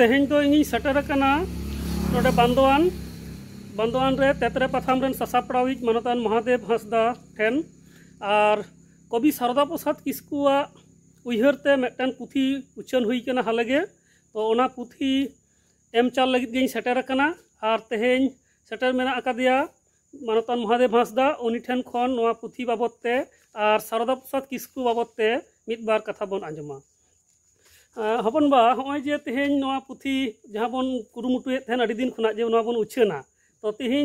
तेहें दो इन सेटरकना नोडे बांदवान रे तेतरे पाथाम रेन सासापड़ाविज मानतान महादेव हांसदा ठेन और कवि शारदा प्रसाद किस्कुआ उयहरते मेटन पुथी उछन हुई कना हालेगे तो ओना पुथी एम चाल लगित गें सेटरकना और तेहें सेटर मेना अकादिया मानतान महादेव हांसदा उनी ठेन खन नोआ पुथी बाबदते और शारदा प्रसाद किस्कु बाबदते मिद बार कथा बन आंजमा हपन बा हय जे तेहें नोआ पुथी जहाँ बन कुरुमुटुए थेन अड़ी दिन खुना जे नोआ बन उछना तो तेहें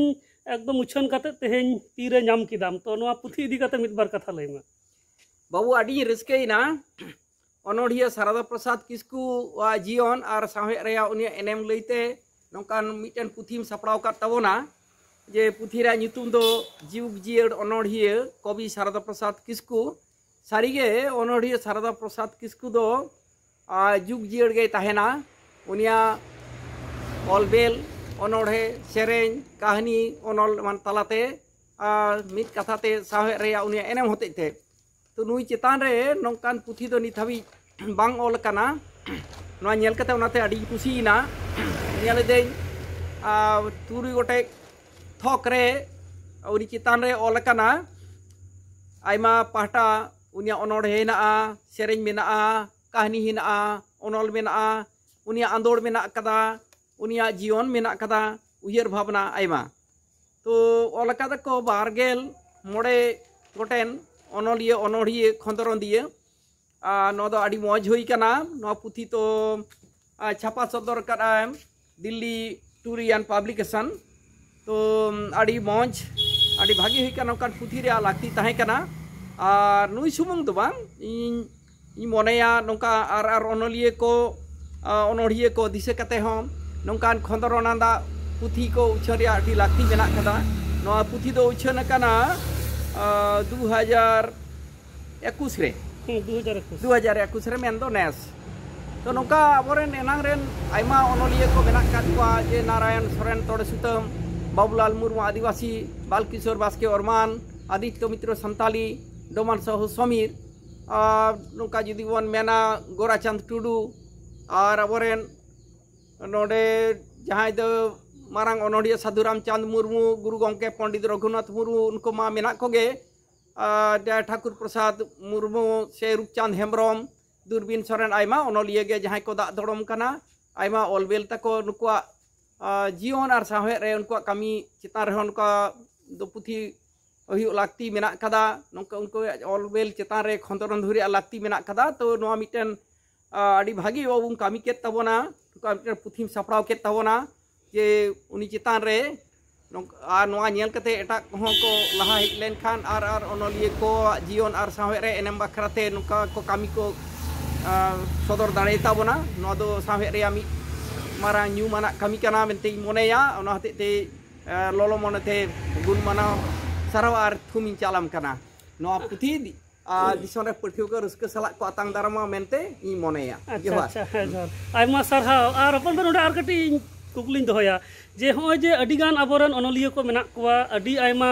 एकदम उछन काते तेहें तीरे नाम किदाम तो नोआ पुथी इदी काते मिद बार कथा लैमा बाबू आड़ी रस्केना अनोढ़िया शारदा प्रसाद किस्कु जीवन और साहेब रेया उनिया एनेम लैते नौकान मिटन पुथीम सपड़ाव का तबोना जे पुथी रा ᱧᱩᱛᱩᱢ दो जीव जियर अनोढ़िया कवि शारदा प्रसाद किस्कु सारिगे अनोढ़िया शारदा प्रसाद किस्कु दो जुग जियर गे ताहेना उनिया ऑलबेल अनोढ़े सेरें कहानी अनल मान तलाते मित कथाते साहेब रेया उनिया एनेम होते थे तो नुई चेतान रे नौकान पुथी दो नित हाबी बांग ऑल कना नोआ नेल कते उनाते अडी कुसीना नेल दे तुरुई गोटे थक रे उनी चेतान रे ऑल कना आयमा पाहटा उनिया अनोढ़े हेनाआ सेरें मेनाआ कहानी हेनाआ अनल मेनाआ उनिया आंदोड़ मेना कदा उनिया जीवन मेना कदा उयहर भावना आयमा तो ऑल कदा को बारगेल मोड़े गोटेन अनलिया अनोढ़िया खंदरन दिए नो दो आड़ी मौज हुई कना नो पुथी तो छापा सदर करा दिल्ली टूरियन पब्लिकेशन तो आड़ी मौज आड़ी भागी हुई कना नौकान पुथी रे लाक्ति ताहे कना और नुई सुमुंग तो बांग इन मोनेया नौका आर अनलिया को अनोढ़िया को दिसे कते हों नौकान खंदरनादा पुथी को उछन रे आड़ी लाक्ति मेना कदा नो पुथी दो उछन कना 2021 रे 2021 रे मेन दो नेस तो नौका अबोरेन एनांग रेन आयमा अनलिया को मेना कादवा जे नारायण सोरेन तोड़े सुतम बाबूलाल मुर्मू आदिवासी बालकिशोर बास्के ओरमान आदित्य मित्र संताली डोमान साहू समीर नौका जुदी बन मेना गोराचंद टुडू और अबोरेन नोडे जहां दो मारांग अनोढ़िया साधुराम चंद मुर्मू गुरु गंके पंडित रघुनाथ मुर्मू उनको मा मेना कोगे ठाकुर प्रसाद मुर्मू से रूपचंद हेम्ब्रम दूरबीन सोरेन आयमा अनलिया गे जहां को दा दड़म कना आयमा ऑलबेल तको नुकुआ जीवन और साहेब रे उनको कमी चितान रे उनका दो पुथी हुई लाक्ति मेना कदा नौका उनको ऑलबेल चितान रे खंदरन धुरी लाक्ति मेना कदा तो नोआ मिटन आड़ी भागी बाबू कमी के तबोना पुथीम सपड़ाव के तबोना जे उनी चितान रे नोआ नेल कते एटा कोहों को लहा हेज लेन खान आर अनलिया को जीवन और साहेब रे एनेम बखराते नुका को कमी को सदर दाड़े ताबोना नोआ दो साहेब रे आमी मारा न्यू माना कमी कना मेनते मोनेया ओना हतेते लोलो मोनते गुण माना साराव आर थुमिन चालाम कना नोआ पुथी दिसोन रे पठियो को रस्क सला को आतांग दारामा मेनते इ मोनेया अच्छा आयमा सरहाव आर अपन बन आर कटी कुकलिन दोया जे होय जे अडी गान अबोरन अनलिया को मेना कुआ अडी आयमा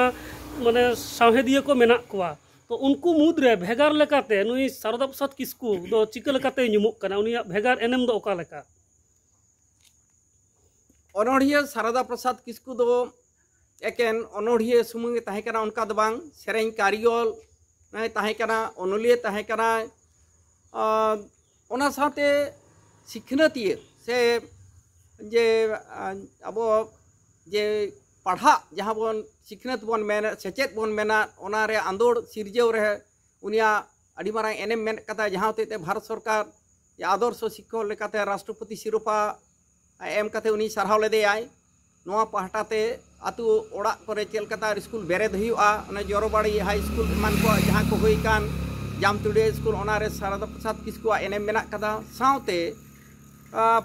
माने साहेदिया को मेना कुआ तो उनको मुद्रे भेगार लेकाते नुई शारदा प्रसाद किस्कु दो चिका लेकाते नुमुक कना उनिया भेगार एनेम दो ओका लेका अनोढ़िया शारदा प्रसाद किस्कु दो एकेन अनोढ़िया सुमुंग ताहे कना उनका दो बांग सेरें कारियल ताहे कना अनलिया ताहे कना ओना साथे सिखनातिया से जे अब जे पढ़ा जहाँ बन सिखनत बन मेना सेचेत बन मेना ओना रे आंदोड़ सिरजेव रे उनिया अड़ी मारांग एनेम मेन कता जहाँ होते भारत सरकार या आदर्श शिक्षक लेकाते राष्ट्रपति सिरोपा एम कते उनी सरहाव लेदेयाय नोआ पाहटाते आतु ओड़ा करे चेल कता स्कूल बेरेद हुआ ओने जोरोबाड़ी हाई स्कूल मान को जहाँ को हुई कान जामतुड़े स्कूल ओना रे शारदा प्रसाद किस्कुआ एनेम मेना कदा सावते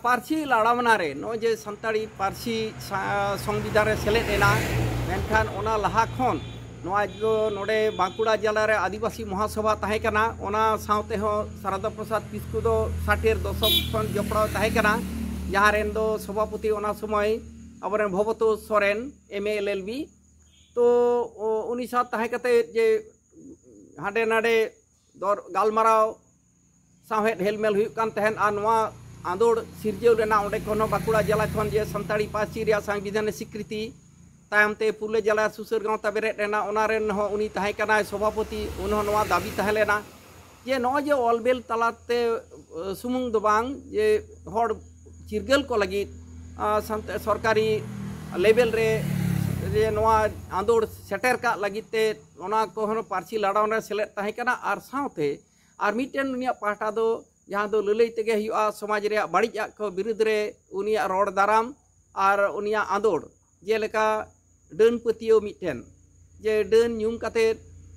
पार्सी लाड़ावना रे नो जे संताड़ी पार्सी संविधान रे सेलेद एना मेनखान ओना लहा खन नोआ जो नोडे बांकुड़ा जिला रे आदिवासी महासभा ताहे कना ओना सावते हो शारदा प्रसाद किस्कु दो 60 दशक खन जपड़ा ताहे कना जहाँ रेन दो सभापति ओना समय अबरेन भवतो सोरेन MA LLB तो उनी साथ ताहे कते जे हाडे नाडे दर गालमाराव साहेब हेलमेल हुई कान तहन आ नोआ आंदोड़ सिरजेव लेना ओंडे खन बांकुड़ा जिला खन जे संताड़ी पार्सी रे संविधान स्वीकृति तायमते पुरले जिला सुसर गांवता बेरेट लेना ओनारेन हो उनी ताहे कनाय सभापति उनहो नवा दाबी ताहे लेना जे नो जे ऑलबेल तलाते सुमुंग दो बांग जे हर चिरगल को लगी सरकारी लेवल रे जे नवा आंदोड़ सेटर का लगिते ओना को हन पार्सी लड़ावन रे सेलेट ताहे कना आर साउते आर मिटेन उनिया पाटा दो जहाँ दो ललई तेगे हुआ समाज रे बाड़िज को विरुद्ध रे उनिया रोड दाराम और उनिया आंदोड़ जेलेका डन पतियो मिटेन जे डन न्यूम काते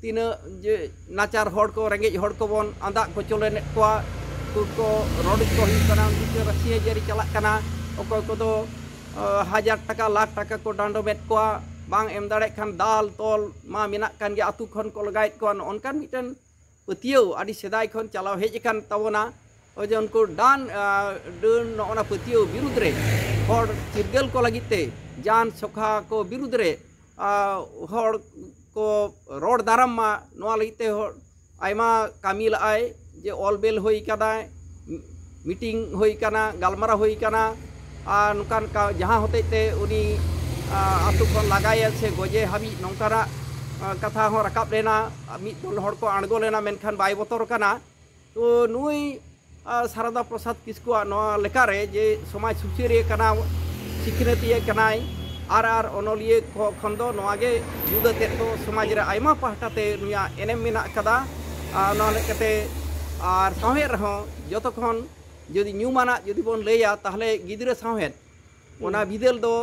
तीन जे नाचार हड़ को रेंगेज हड़ को बन आंदा को चलेने को रोड को हुई रसिया जरी चला कना अकोय को दो 1000 टाका लाख टाका को डांडो मेट को बांग एम दाड़े खान दाल तोल मा मेना कान गे आतु खन को लगाइत को अनकान मिटेन पतियो आदि सेदाय खन चलाव हेज कान तबना ओजे उनको डान डन ओना पतियो विरुद्ध रे हड़ चिरगल को लगिते जान सोखा को विरुद्ध रे हड़ को रोड दाराम मा नोआ लगिते हड़ आयमा कामी लाय जे ऑलबेल होई कदाय मीटिंग होई कना गालमारा होई कना नुकान का जहाँ होते ते उनी आतु खन लगाय से गोजे हाबी नोंकारा कथा हो रकाब लेना मिद दल हड़ को आणगो लेना मेनखान बाय बतर कना तो नुई सारदा प्रसाद किस्कु नोआ लेकारे जे समाज सुसिरिया कना सिखनतिये कनाय आर ओनलिये खन दो नोआ गे जुदा ते तो समाज रे आयमा पाहटाते नुया एनेम मेना कदा नोआ लेकते आर साहेद रहो जतखन जदि न्यूमाना जदि बोन लेया ताहले गिदरे साहेद ओना बिदेल दो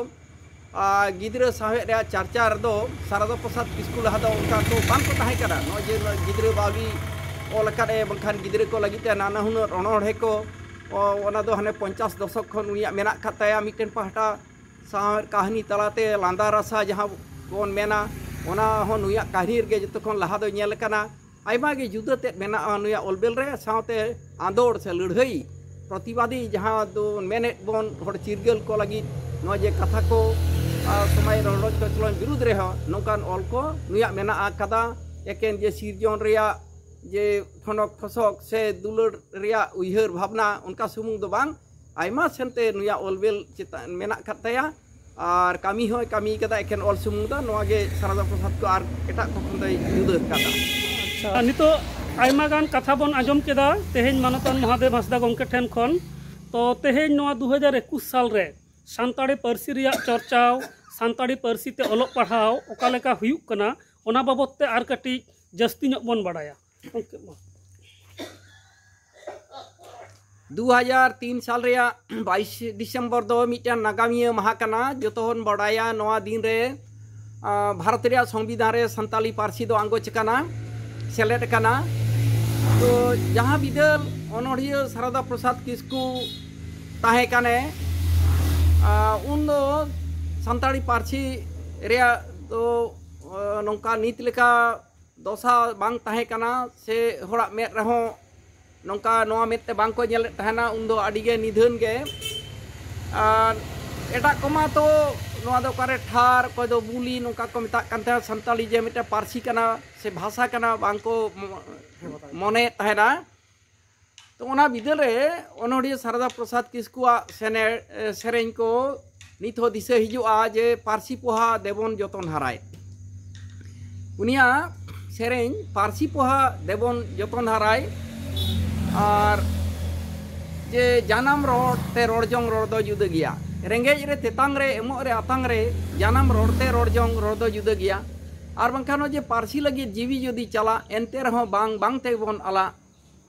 गिदरे साहेद रे चर्चा दो सारदा प्रसाद किस्कु लहा दो उनका तो बांग को ताहे करा नो जे गिदरे बावी ओलकारे बंखान गिदरे को लगिते नाना हुनर अणोढ़े को ओना दो हने 50 दशक खन उनिया मेना खाताया मिटेन पाहटा साहेद कहानी तलाते लांदा रसा जहाँ बोन मेना ओना हो नुया कहानी रे जतो खन लहा दो नेल कना आयमा गे जुदा ते मेना नुया ओलबेल रे साउते आंदोड़ से लड़हई प्रतिवादी जहाँ दो मेने बोन हड़ चिरगल को लगी नो जे कथा को समय रोड कचलन विरुद्ध रे हो नोकान ऑल को नुया मेना कदा एकेन जे सिरजन रिया जे ठनक ठसक से दुलड़ रिया उइहर भावना उनका सुमुंग दो बांग आयमा सेनते नुया ऑलबेल चितान मेना कताया और कामी होय कामी कदा एकेन ऑल सुमुंग दा नोआ गे सारदा प्रसाद को आर एटा को खंदै जुदा कदा अच्छा नितो आयमा गान कथा बन आजम केदा तेहेन मानतान महादेव हांसदा गंके ठेन खन तो तेहेन नोआ 2021 साल रे सानताड़ी पार्सी रिया चर्चाव सानताड़ी पार्सी ते ओलोग पढ़ाव ओका लेका हुयुग कना ओना बाबत ते आर कटी जस्ती ᱧᱚᱜ बन बाड़ाया 2003 साल रे 22 दिसंबर दो मिटन नागामिया माहा कना जतोन बड़ाया नोआ दिन रे भारत रे संविधान रे संताली पार्सी दो आंगोच कना सेलेट कना तो जहाँ बिदल अनोढ़िया सारदा प्रसाद किस्कु ताहे कने उन दो संताली पार्सी रे तो नौका नीत लेका दोसा बांग ताहे कना से होड़ा मेट रहो नौका नोआ मेट बांग को नेल तहना उन दो अडिगे निधन गे एटा कोमा तो नोआ दो करे ठार को दो बुली नौका को मिता कंते संताली जे मिटे पार्सी कना से भाषा कना बांग को मने तहना तो ओना बिदल रे अनोढ़िया सारदा प्रसाद किस्कुआ सेरेñ को नित हो दिसे हिजुआ जे पार्सी पोहा देबन जतन हाराय उनिया सेरेñ पार्सी पोहा देबन जतन हाराय और जे जानम रोड ते रोडजोंग रोड दो जुदा गिया रेंगेज रे तेतांग रे एमो रे आतांग रे जानम रोड ते रोडजोंग रोड दो जुदा गिया और बंखानो जे पार्सी लगी जीवी जदि चला एनते रहो बांग बांग ते बन आला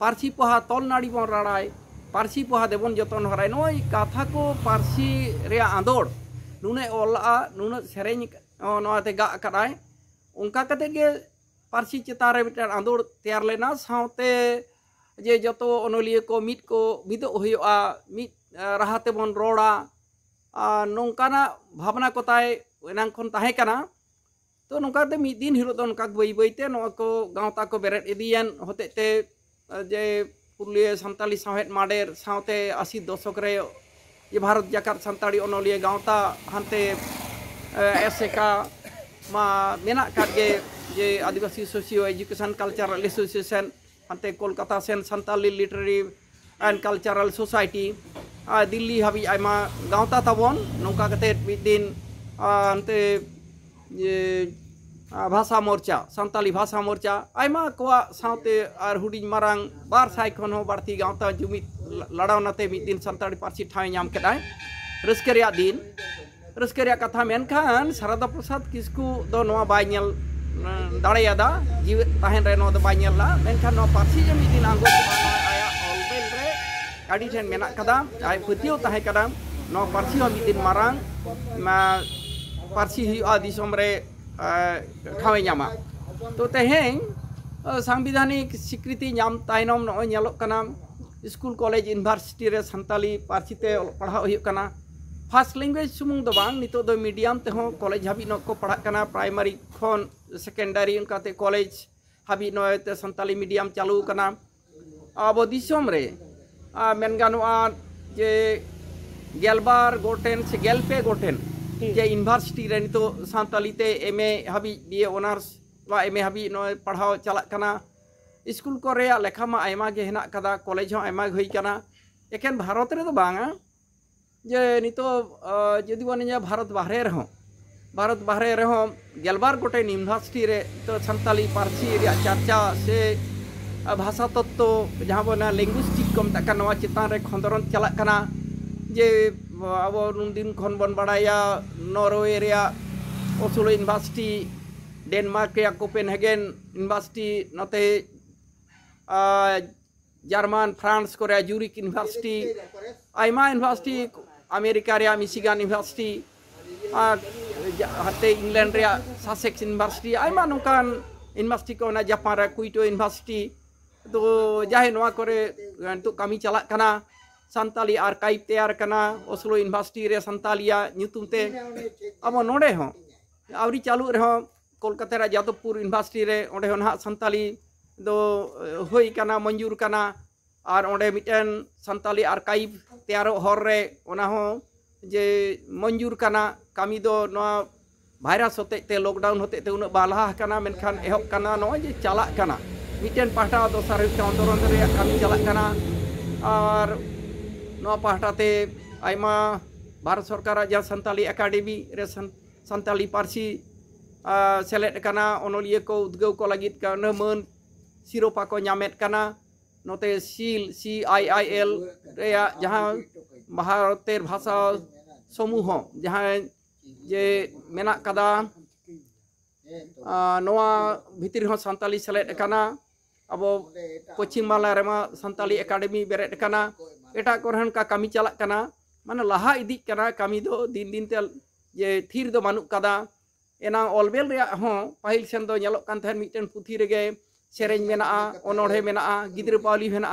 पार्सी पोहा तल नाड़ी बन राड़ाय पार्सी पोहा देबन जतन हराय नोय कथा को पार्सी रे आंदोड़ नुने ओला नुने सेरेñ नोते गा कदाय उनका कते गे पार्सी चितान रे मिटन आंदोड़ तैयार लेना साउते जे जतो अनोलिया को मिट को मिदो होयोआ मिट राहते बन रोड़ा नोंकाना भावना को ताय एनांग खन ताहे कना तो नोंका ते मिद दिन हिरो तो नोंका बई बईते नो को गांवता को बेरेट इदियन होते ते जे पुरलिया संताली साहेद माडेर साउते 80 दशक रे ये भारत जाकात संताड़ी अनोलिया गांवता हानते एसएका मा मेना कागे जे Adivasi socio education cultural association हानते कोलकाता सेन Santali literary and cultural society Delhi हाबी आयमा गावता ताबन नौका कते मिद दिन अंते भाषा मोर्चा सानताली भाषा मोर्चा आयमा कोआ साउते आर हुडिंग मारांग बार साइ खन हो बारती गावता जुमित लड़ाव नाते मिद दिन सानताली पारसी ठाय नाम केदाय रस्के रिया दिन रस्के रिया कथा मेनखान सारदा प्रसाद किस्कू दो नोआ बाय नेल दाड़ेयादा जीवित ताहेन रे नोआ दो बाय नेल ला मेनखान नोआ पारसी जे मिद दिन आंगो आया ऑलबेल रे गाड़ी ठेन मेना कदा आय पतियो ताहे कदा नोआ पारसी हो मिद दिन मारांग मा पारसी हुआ दिसोम रे ठावे नामा तो तेहें संविधानिक स्वीकृति नाम तायनम नोय नेलोक कना स्कूल कॉलेज यूनिवर्सिटी रे संताली पारसी ते पढ़ाव हुयुक कना फर्स्ट लैंग्वेज सुमुंग दो बांग नितो दो मीडियम ते हो कॉलेज हाबी नो को पढ़ा कना प्राइमरी खन सेकेंडरी उनकाते कॉलेज हाबी नो ते संताली मीडियम चालू कना अब दिसोम रे मेन गानुआ जे गेलबार गोटेन से गेलपे गोटेन जे यूनिवर्सिटी रे नितो संताली ते एमए हाबी बीए ऑनर्स वा एमए हाबी नो पढ़ाव चला कना स्कूल को रे लेखा मा आयमा गे हेना कदा कॉलेज हो आयमा हुई कना एकेन भारत रे तो बांगा जे नितो जदि बन भारत बाहरे रहो गेलबार गोटेन यूनिवर्सिटी रे तो संताली पारसी रे चर्चा से भाषा तत्व जहाँ बना लैंग्वेस्टिक को मता नवा चितान रे खंदरन चला कना जे अब दिन खन बन बड़ाया नॉर्वे रे ओस्लो यूनिवर्सिटी डेनमार्क रे कोपेनहेगन यूनिवर्सिटी नते जर्मन फ्रांस को रे Zurich university Aima university America रे मिशिगन यूनिवर्सिटी हाते इंग्लैंड रे सासेक्स यूनिवर्सिटी आयमा नोकान यूनिवर्सिटी को ना जापान रे क्विटो यूनिवर्सिटी तो जाहे नोआ करे तो कमी चला कना संताली आर्काइव तैयार कना ओस्लो यूनिवर्सिटी रे संतालिया ᱧᱩᱛᱩᱢ ते अब नोडे हो आवरी चालू रे हो कोलकाता रे यादवपुर यूनिवर्सिटी रे ओंडे हो ना संताली दो होई कना मंजूर कना और ओंडे मिटन संताली आर्काइव तैयारो हर रे ओना हो जे मंजूर कना कमी दो नोआ भाइरस होते ते लॉकडाउन होते ते उन बालहा कना मेनखान एहब कना नो जे चला कना मिटन पाटा दोसर आंदोलन रे कमी चला कना और नोआ पाटा ते आयमा भारत सरकार जा संताली एकेडमी रे संताली पारसी सेलेद कना ओनलिया को उद्गव को लगित का मन सिरोपा को नामेत कना नोते सील CIIL रे जहाँ भारतेर भाषा समूह जहाँ जे मेना कदा नोआ भितर हो संताली सेलेद कना अब पश्चिम बांग्ला रेमा संताली एकेडमी बेरेद कना एटा कोरहन का कमी चला कना माने लाहा इदी कना कमी दो दिन दिन ते जे थीर दो बानुक कदा एना ऑलबेल रे हो पाहिल सेन दो नेलोक कान थेन मिटन पुथी रेगे सेरेñ मेना ओनोढ़े मेना गिद्र बावली मेना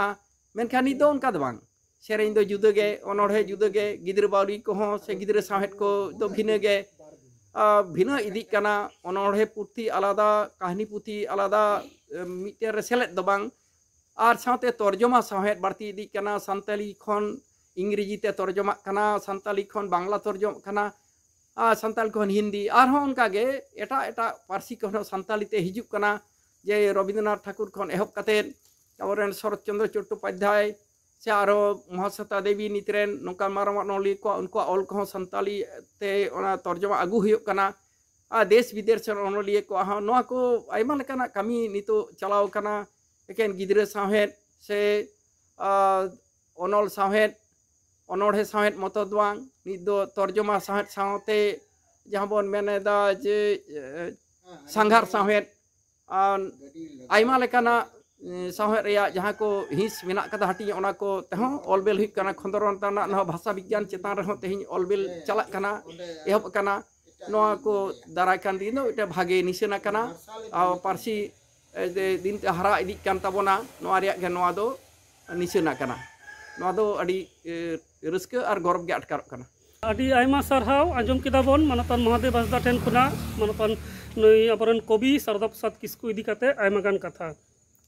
मेनखान नित दो उनका दो बांग सेरेñ दो जुदा गे ओनोढ़े जुदा गे गिद्र बावली को हो से गिद्र साहेत को दो भिन्न गे भिन्न इदी कना ओनोढ़े पुथी आलादा कहानी पुथी आलादा मिटन रे सेलेद दो बांग और साथे तर्जमा साहेत बाड़ती इदी कना संताली खन इंग्रेजी ते तर्जमा कना संताली खन बांग्ला तर्जमा कना संताल खन हिंदी और हो उनका गे एटा एटा पारसी खन संताली ते हिजुक कना जे रविंद्रनाथ ठाकुर खन एहब कते आबोरेन शरत चंद्र चट्टोपाध्याय से आरो महाश्वेता देवी नितरेन नोका मारामा नली को उनको ऑल को संताली ते ओना तर्जमा आगु हुयुक कना देश विदेश से ओनलिए को नोआ को आयमा लेकाना कमी नितो चलाव कना एकेन गिद्रे साहेत से ओनल साहेत ओनोढ़े साहेत मतो द्वांग नित दो तर्जमा साहेत सावते जहाँ बन मेनेदा जे संघार साहेत आयमा लेकाना साहेत रेया जहाँ को हिंस मेना कदा हटी ओना को तेहो ऑलबेल हुई कना खंदरन तना न भाषा विज्ञान चेतान रहो तेहिं ऑलबेल चला कना एहब कना नोआ को दाराय कान दिन इटा भागे निसेना कना पारसी दिन ते हरा इदी कान ताबोना नोआ रेया गे नोआ दो निसेना कना नोआ दो अडी रस्के और गौरव गे अटकारक कना अडी आयमा सरहाव आंजम किदाबन मानतान महादेव हांसदा ठेन खुना मानतान नई अबरन कवि सारदा प्रसाद किस्कू इदी काते आयमा गान कथा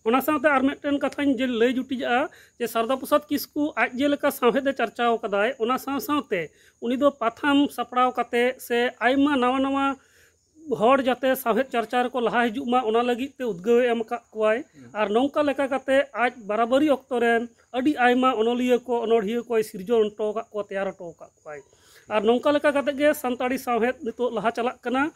ओना साथे आर मिदटेन कथाñ जे लई जुटिजा जे सारदा प्रसाद किस्कू आज जे लेका साहेदे चर्चाव कदाय ओना साथे उनी दो पाथाम सपड़ाव काते से आयमा नवा नवा हर जाते साहेद चर्चा रे को लहा हिजुमा ओना लगित ते उद्गाव एम का कोय और नौका लेका काते आज बराबरी ऑक्तो रेन अडी आयमा ओनोलिया को ओनोढ़िया को सिरजन टो का को तैयार टो का कोय और नौका लेका काते गे संताड़ी साहेद नितो लहा चलाक कना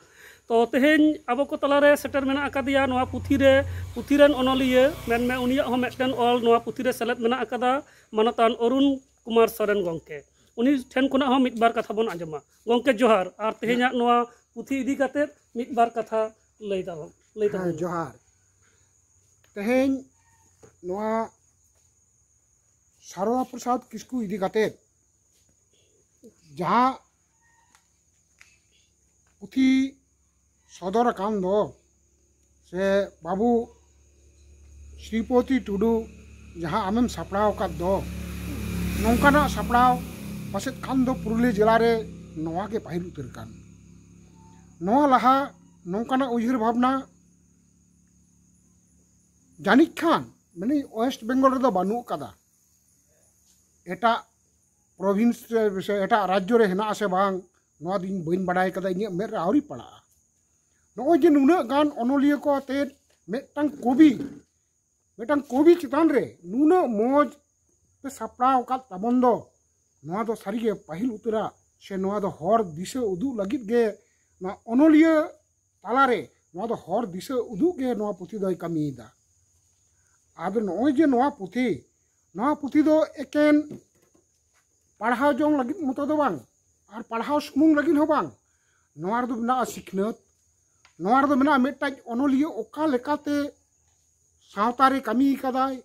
तो तेहेन अब को तलारे सेटर मेना अकादिया नोआ पुथीरेन ओनोलिया मेन में उनिया हो मेटन ऑल नोआ पुथीरे सेलेद मेना अकादा मानतान अरुण कुमार सोरेन गंके उनी ठेन खुना हो मिद बार कथा बन आंजमा गंके जोहार और तेहेन नोआ पुथी इदी काते मिद बार कथा लई दा जोहार तेहेन नोआ सारदा प्रसाद किस्कू इदी काते जहाँ पुथी सदर कान दो से बाबू श्रीपति टुडू जहाँ आमेम सापड़ाव का दो नौकाना सापड़ाव पासेद खान दो पुरुलिया जिला रे नोआ के पाहिल उतर कान नोआ लहा नौकाना उयहर भावना जानिक खान माने वेस्ट बेंगल रे दो बानु कदा एटा प्रोविंस रे एटा राज्य रे हेना आसे बांग नोआ दिन बइन बडाय कदा इने मेर रे आवरी पड़ा नोय जे नुना गान ओनोलिया को ते मेटang कवि चितान रे नुना मोज पे सापड़ाव का तबंदो नोआ दो सारिगे पाहिल उतरा से नोआ दो हर दिशा उदु लगित गे ना ओनोलिया तालारे नोआ दो हर दिशा उदु गे नोआ पुथी दोय कामीदा आदो नोय जे नोआ पुथी दो एकेन पढ़ाव जों लगित मतो दो बांग और पढ़ाव सुमुंग लगित हो बांग नोआ दो ना सिखनत नोआ दो मेना मेटाज ओनोलिया ओका लेकाते सावतारे कामी कदाय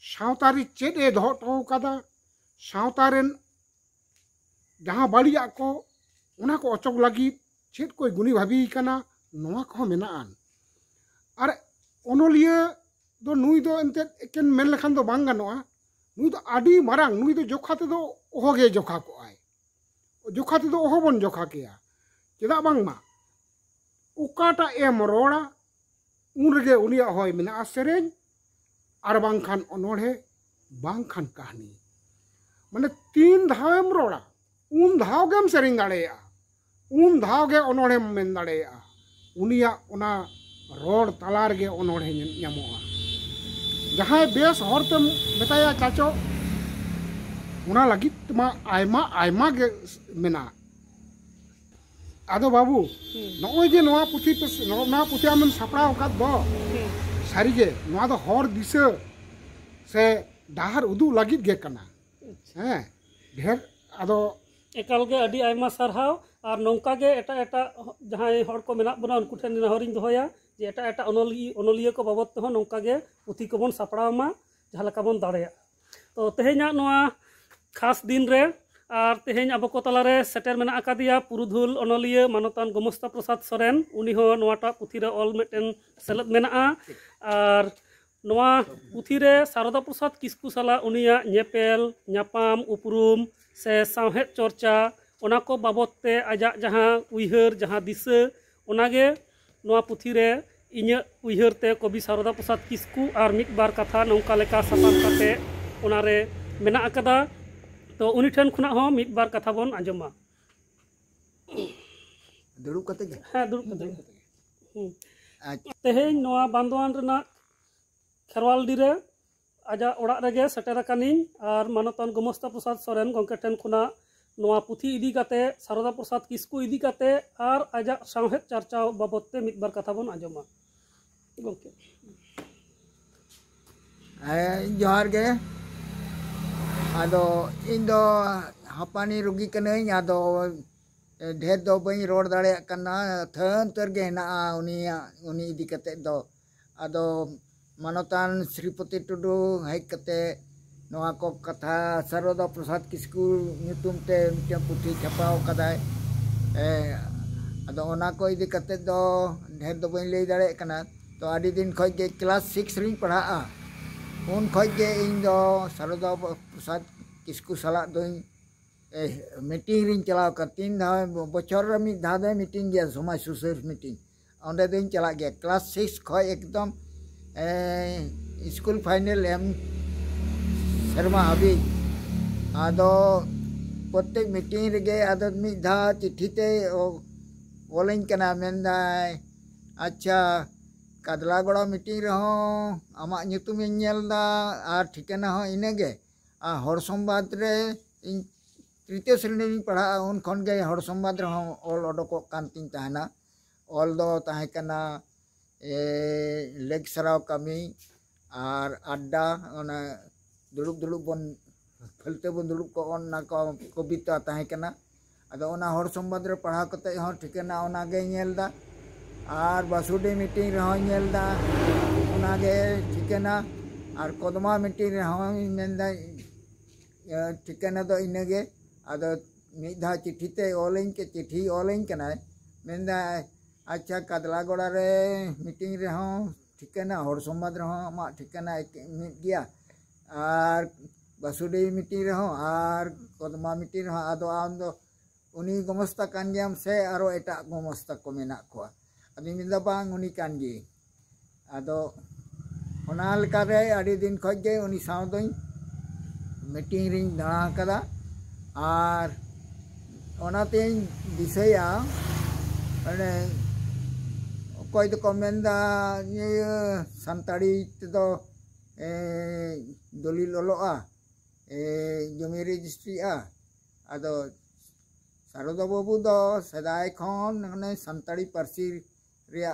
सावतारे चेद ए दो टो कदा सावतारेन जहाँ बाड़िया को उना को अचोक लगित चेद कोई गुनी भाबी कना नोआ को मेनान और ओनोलिया दो नुई दो एंते एकेन मेन लेखान दो बांग गानोआ नुई दो आडी मारांग नुई दो जोखाते दो ओहोगे जोखा को आय जोखाते दो ओहो बन जोखा केया चेदा बांग मा उकाटा एम रोड़ा उन रगे उनिया होय मेना सेरेन और बांखान ओनोढ़े बांखान कहानी माने 3 धावेम रोड़ा उन धाव गेम सेरेन दाड़ेया उन धाव गे ओनोढ़े मेन दाड़ेया उनिया ओना रोड तलार गे ओनोढ़े ᱧᱟᱢᱚᱜᱼᱟ जहाँ बेस हरते बताया चाचो उना लगित मा आयमा आयमा गे मेना आदो बाबू नोय जे नोआ पुथी पे नोना पुथी आमेन सापड़ाव का दो सारिगे नोआ दो हर दिशा से डाहर उदु लगित गे कना हैं ढेर आदो एकाल गे अडी आयमा सरहाव और नौका गे एटा एटा जहाँ हर को मेना बना उनको ठेन नेहरिन दोहया जे एटा एटा ओनोलिया को बाबत तेहो नौका गे पुथी को बन सापड़ाव मा जहाँ लका बन दाड़ेया तो तेहेना नोआ खास दिन रे और तेहेन अब को तलारे सेटर मेना अकादिया पुरुधुल ओनोलिया मानतान गोमस्ता प्रसाद सोरेन उनी हो नोआटा पुथी रे ऑल मेटेन सेलेद मेना और नोआ पुथी रे सारदा प्रसाद किस्कू साला उनिया नेपेल न्यापाम उपरूम से साहेद चर्चा ओना को बाबत ते आजा जहाँ उयहर जहाँ दिशा ओनागे नोआ पुथी रे इᱧ उयहर ते कवि सारदा प्रसाद किस्कू और मिद बार कथा नौका लेका सापाम काते ओनारे मेना अकादा तो उनी ठेन खुना हो मिद बार कथा बन आंजमा दुरुब कते गे हाँ दुरुब कते तेहेन नोआ बांदवान रेना खेरवालडी रे आजा ओड़ा रेगे सेटर कानिन और मानतान गोमस्ता प्रसाद सोरेन गंके ठेन खुना नोआ पुथी इदी काते सारदा प्रसाद किस्कू इदी काते और आजा साहेद चर्चा बाबत ते मिद बार कथा बन आंजमा गंके जोहार गे आदो इन दो हापानी रुगी कनई आदो ढेर दो बई रोड दाड़े कना थन तर गे ना उनी इदी कते दो आदो मानतान श्रीपति टुडू हेक कते नोआ को कथा सारदा प्रसाद किस्कू ᱧᱩᱛᱩᱢ ते मिटे पुथी छपाव कदाय आदो ओना को इदी कते दो ढेर दो बई लई दाड़े कना तो आदि दिन खय गे क्लास 6 रिन पढ़ा उन खय गे इन दो सारदा प्रसाद किस्कू साला दो मीटिंग रिन चलाव का 3 धाव बछर रे मिद धाव दे मीटिंग गे समाज सुसर मीटिंग ओंडे दिन चला गे क्लास 6 खय एकदम स्कूल फाइनल एम शर्मा हाबी आदो प्रत्येक मीटिंग रे गे आदो मिद धा चिट्ठी ते ओलिंग कना मेंदाय अच्छा कादलागोड़ा मीटिंग रहो आमा ᱧᱩᱛᱩᱢ ᱤᱧ ᱧᱮᱞᱫᱟ ᱟᱨ ᱴᱷᱤᱠᱟᱹᱱᱟ ᱦᱚᱸ ᱤᱱᱟᱹᱜᱮ ᱟᱨ ᱦᱚᱲ ᱥᱚᱢᱵᱟᱫ ᱨᱮ ᱤᱧ तृतीय श्रेणी में पढ़ा उन खन गए हर संवाद रहो ऑल ओडोको कांतिन तहना ऑल दो ताहे कना लेग सराव कमी और अड्डा ओना दुलुब दुलुब बन फलते बन दुलुब को ओना को कविता ताहे कना अदो ओना हर संवाद रे पढ़ा कते हो ठिकाना ओना गे नेलदा और बासुडी मीटिंग रहो नेलदा ओना गे ठिकाना और कोदमा मीटिंग रहो नेलदा ठिकाना दो इनगे अदो मिधा चिट्ठी ते ओलिंग के चिट्ठी ओलिंग कना मेंदा अच्छा कादलागोड़ा रे मीटिंग रे हो ठिकाना हर संवाद रे हो मा ठिकाना मिट गया और बासुडी मीटिंग रे हो और कोदमा मीटिंग हो अदो आम दो उनी गमस्ता कान गयाम से आरो एटा गमस्ता को मेना को अदि मिदा बांग उनी कान गी अदो ओना लेका रे आडी दिन खज गे उनी साव दोई मीटिंग रिंग दाणा कदा और ओनाते दिसया अने कोई तो कमेंदा ये संताड़ी तो दलील लोआ जमी रजिस्ट्री अदो सारदा बाबू दो सदाय खन ने संताड़ी पार्सी रिया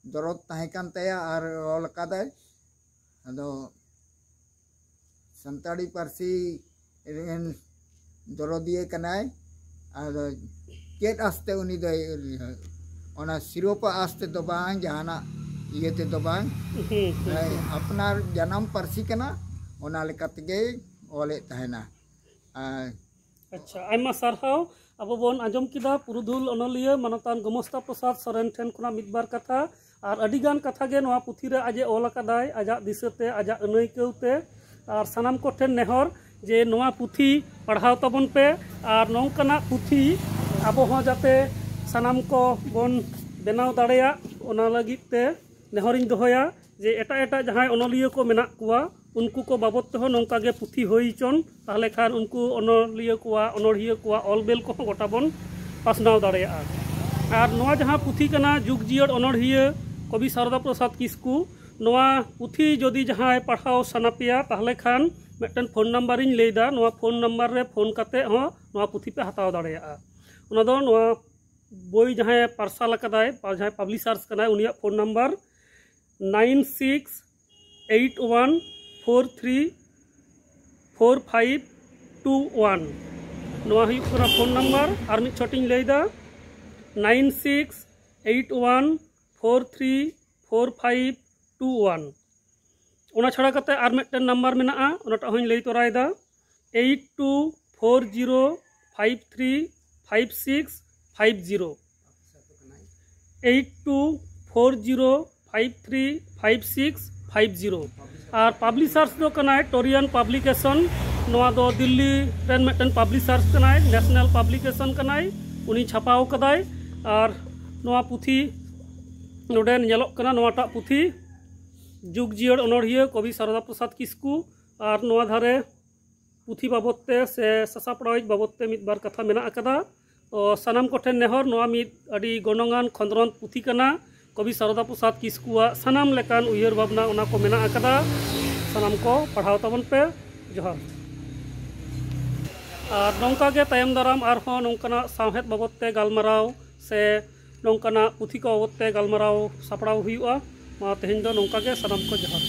दरद ताहे कान तया और ऑल कादा अदो संताड़ी पार्सी दरदिए कनाय और चेत आस्ते उनी दो ओना सिरोपा आस्ते तो बांग जहाना ये ते तो बांग अपना जन्म पार्सी कना ओना लेकाते गे ओले तहना अच्छा आयमा सारहाव अब बन आजम किदा पुरुधुल अनलिया मनतान गमस्ता प्रसाद सोरेन ठेन खुना मिदबार कथा और अडिगान कथा गे नोआ पुथी रे आजे ओल अकादाय आजा दिसते आजा अनैकौते और सनाम को ठेन नेहर जे नोआ पुथी पढ़ाव तबन पे और नौकना पुथी अब हों जाते सनाम को बन बनाव दाड़ेया ओना लगित ते नेहरिन दोहया जे एटा एटा जहां अनलिया को मेना कुआ उनको को बाबत ते हो नौका गे पुथी होई चन ताहले खान उनको अनलिया कुआ अनड़िया कुआ ऑलबेल को गोटा बन पासनाव दाड़ेया और नोआ जहां पुथी कना जुग जियर अनड़िया कवि शारदा प्रसाद किस्कू नोआ पुथी जदि जहां पढ़ाव सनापिया ताहले खान मिट्टन फोन नम्बर इन लेदा नोआ फोन नम्बर रे फोन कते हो नोआ पुथी पे हताव दाड़ेया उना दो नोआ बोई जहां पार्सल कदाय जहां पब्लिशर्स कनाय उनिया फोन नम्बर 9681434521 नोआ हुई कना फोन नम्बर और मिट छोटिंग लेदा 9681434521 ओना छड़ा कते आर मिट्टन नम्बर मेना ओनाटा होई लई तोरायदा 8240535650 8240535650 और पब्लिशर्स दो कनाय टोरियन पब्लिकेशन नोआ दो दिल्ली रेन मिट्टन पब्लिशर्स कनाय नेशनल पब्लिकेशन कनाय उनी छापाव कदाय और नोआ पुथी नोडे नेलोक कना नोआटा पुथी जुग जियर अनड़िया कवि शारदा प्रसाद किस्कू और नोआ धारे पुथी बाबते से ससापड़ाइज बाबते मिद बार कथा मेना अकदा तो सनाम कोठेन नेहर नोआ मिद अडी गणंगान खंदरन पुथी कना कवि शारदा प्रसाद किस्कुआ सनाम लेकान उयहर भावना उना को मेना अकदा सनाम को पढ़ाव तबन पे जोहार और नौका गे तायम दाराम आरहों नौकाना सावहेद बाबते गालमाराव से नौकाना पुथी को बाबते गालमाराव सापड़ाव हुआ मा तेहेन दो नौका गे सनाम को जोहार।